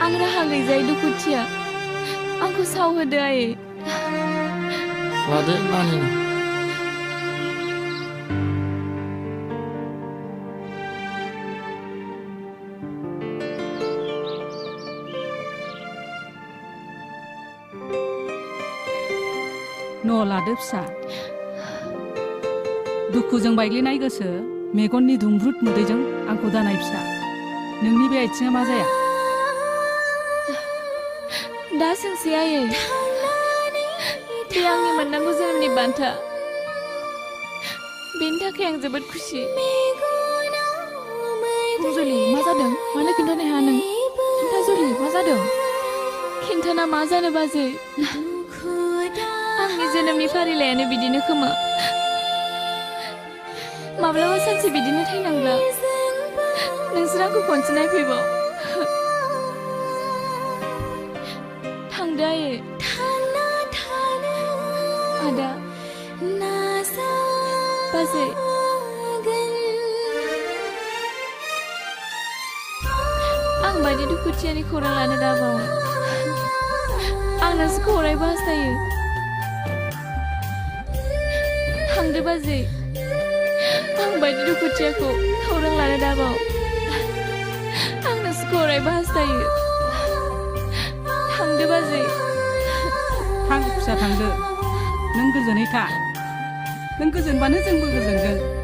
आं राहा गैजायै दुखुथिया आंखौ सावहोदो आयै। लादो नानिनो। न' लादो फिसा। दुखुजों बायग्लिनाय गोसो, मेगननि दुंब्रुद मोदैजों आंखौ दानाय फिसा। नोंनि बे आथिङा मा जाया? दा सोंसै आयै, बे आंनि मोननांगौ जोनोमनि बान्था। बेनि थाखाय आं जोबोद खुसि। जुलि मा जादों? मानो खिन्थानो हाया नों? खिन्था जुलि मा जादों? खिन्थाना मा जानो बाजै? आंनि जोनोमनि फारिलाइयानो बिदिनो खोमा। माब्लाबा सानसे बिदिनो थैनांब्ला नोंसोर आंखौ खनसे नायफैबाव। थांदो आयै। आदा, बाजै, आं बायदि दुखुथियानि खौरां लानो दाबाव। आं नोंसोरखौ अरायबो हास्थायो। थांदो बाजै, आं बायदि दुखुथियाखौ खौरां लानो दाबाव। आं नोंसोरखौ अरायबो हास्थायो। थांदो बाजै। थां फिसा थांदो। नों गोजोनै था। नों गोजोनबानो जोंबो गोजोनगोन।